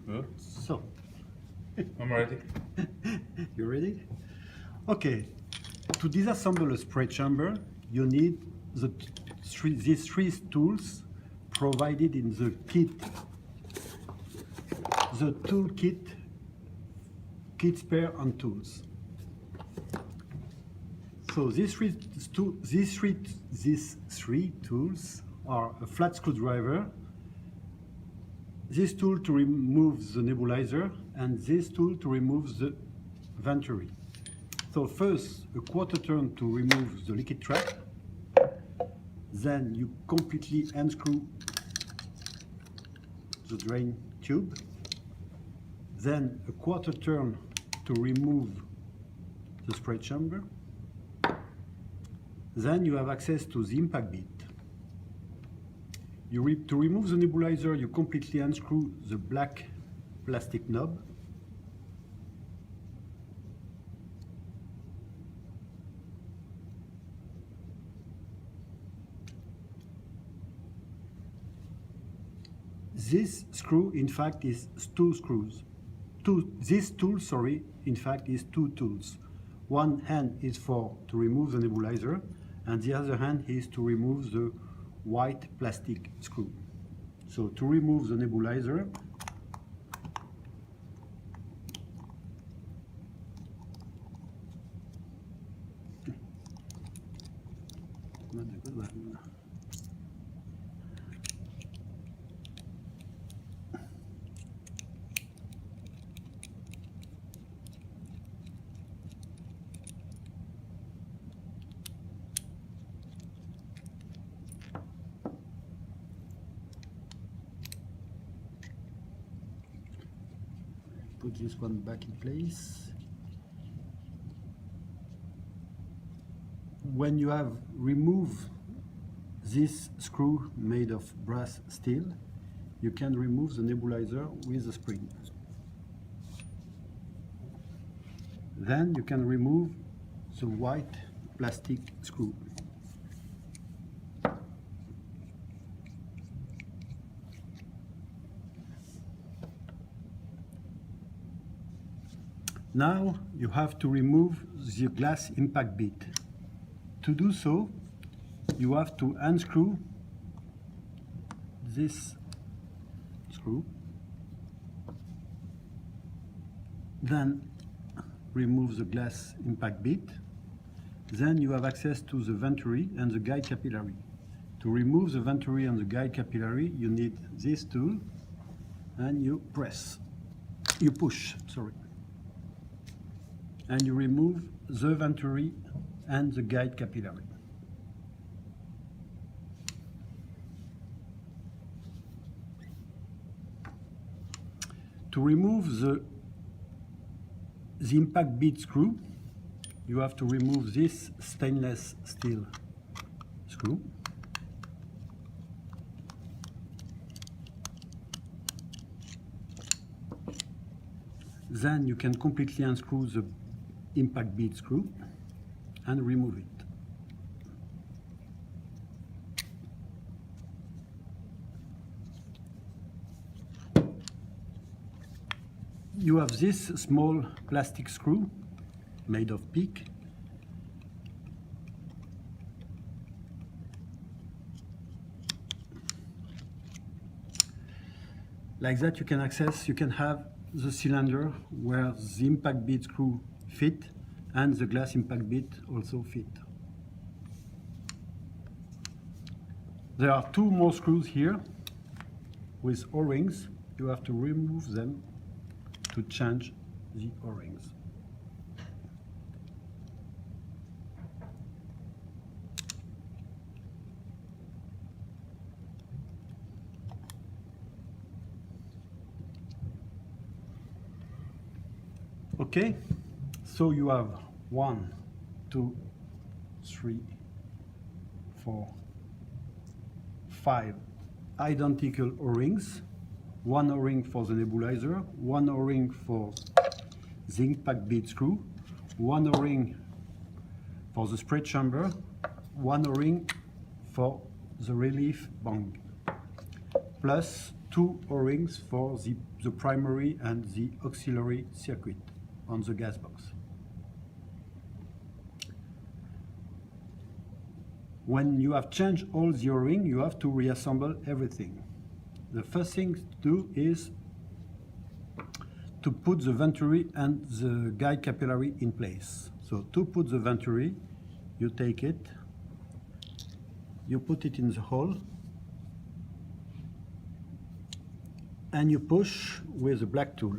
Good. So, I'm ready. you ready? Okay, to disassemble a spray chamber, you need these three tools provided in the kit. The tool kit spare and tools. So these three tools are a flat screwdriver, this tool to remove the nebulizer, and this tool to remove the venturi. So first, a quarter turn to remove the liquid trap. Then you completely unscrew the drain tube. Then a quarter turn to remove the spray chamber. Then you have access to the impact bit. To remove the nebulizer, you completely unscrew the black plastic knob. This screw, in fact, is two screws. This tool, sorry, in fact, is two tools. One hand is to remove the nebulizer, and the other hand is to remove the white plastic screw. So to remove the nebulizer, not a good one. Put this one back in place. When you have removed this screw made of brass steel, you can remove the nebulizer with a spring. Then you can remove the white plastic screw. Now you have to remove the glass impact bit. To do so, you have to unscrew this screw, then remove the glass impact bit. Then you have access to the venturi and the guide capillary. To remove the venturi and the guide capillary, you need this tool, and you push, and you remove the venturi and the guide capillary. To remove the impact bit screw, you have to remove this stainless steel screw. Then you can completely unscrew the impact bit screw and remove it. You have this small plastic screw made of PEEK. Like that you can have the cylinder where the impact bit screw fit and the glass impact bit also fit. There are two more screws here with O-rings. You have to remove them to change the O-rings. Okay, so you have 1, 2, 3, 4, 5 identical O-rings. One O-ring for the nebulizer, one O-ring for the impact bit screw, one O-ring for the spray chamber, one O-ring for the relief bung, plus two O-rings for the primary and the auxiliary circuit on the gas box. When you have changed all the O-ring, you have to reassemble everything. The first thing to do is to put the venturi and the guide capillary in place. So to put the venturi, you take it, you put it in the hole, and you push with a black tool.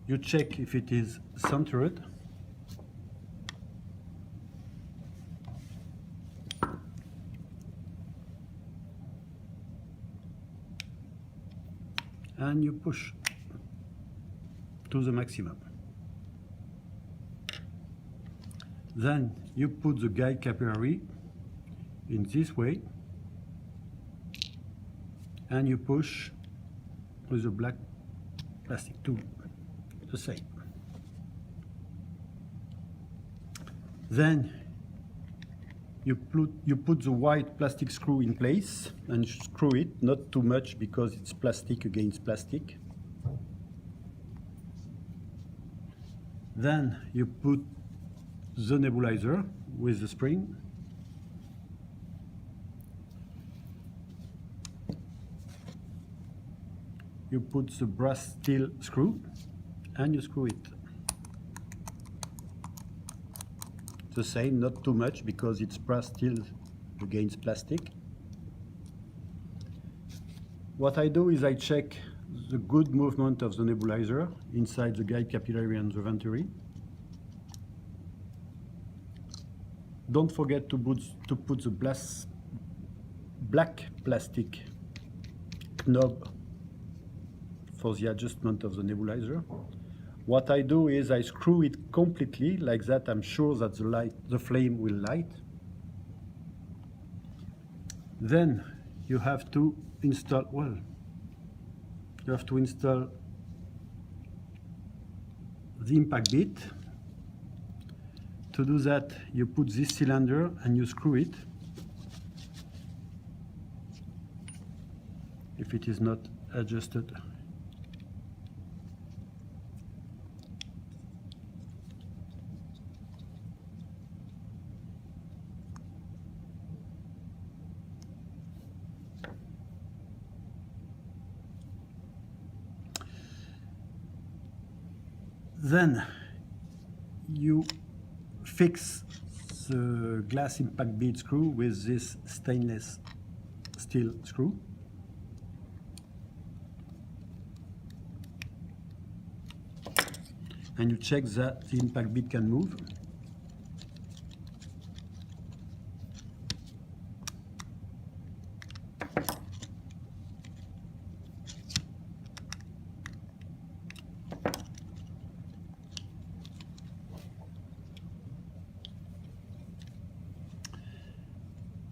You check if it is centered. And you push to the maximum. Then you put the guide capillary in this way, and you push with a black plastic tool, the same. Then you put the white plastic screw in place and screw it, not too much because it's plastic against plastic. Then you put the nebulizer with the spring. You put the brass steel screw and you screw it. The same, not too much because it's brass steel against plastic. What I do is I check the good movement of the nebulizer inside the guide capillary and the venturi. Don't forget to put the black plastic knob for the adjustment of the nebulizer. What I do is I screw it completely, like that I'm sure that the flame will light. Then you have to install, the impact bit. To do that, you put this cylinder and you screw it. If it is not adjusted. Then you fix the glass impact bead screw with this stainless steel screw. And you check that the impact bead can move.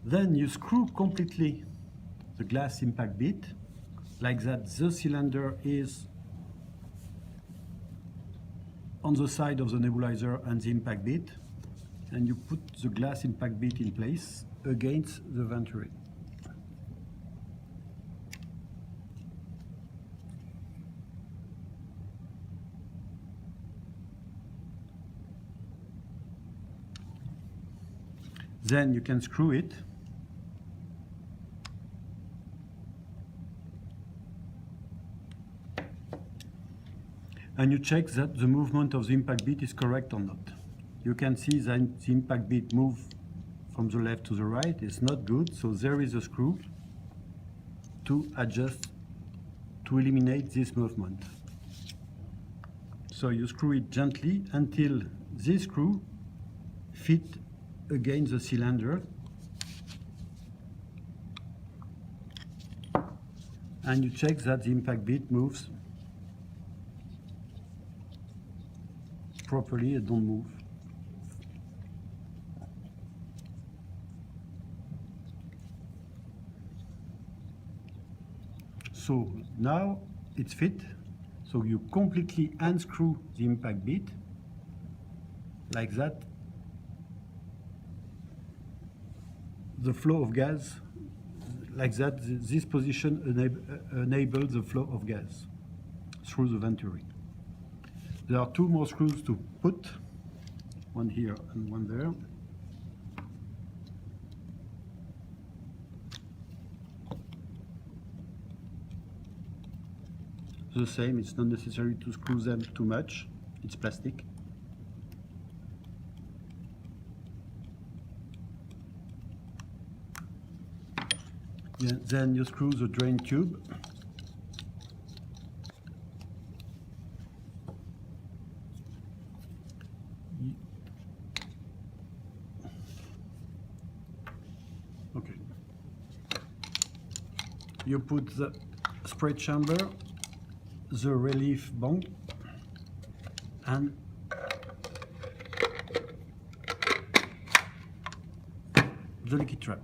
Then you screw completely the glass impact bit, like that the cylinder is on the side of the nebulizer and the impact bit, and you put the glass impact bit in place against the venturi. Then you can screw it. And you check that the movement of the impact bit is correct or not. You can see that the impact bit move from the left to the right. It's not good, so there is a screw to adjust, to eliminate this movement. So you screw it gently until this screw fits against the cylinder, and you check that the impact bit moves properly and don't move. So now it's fit. So you completely unscrew the impact bit like that. The flow of gas like that, this position enables the flow of gas through the venturi. There are two more screws to put, one here and one there. The same, it's not necessary to screw them too much, it's plastic. Yeah, then you screw the drain tube. Okay. You put the spray chamber, the relief bung, and the liquid trap.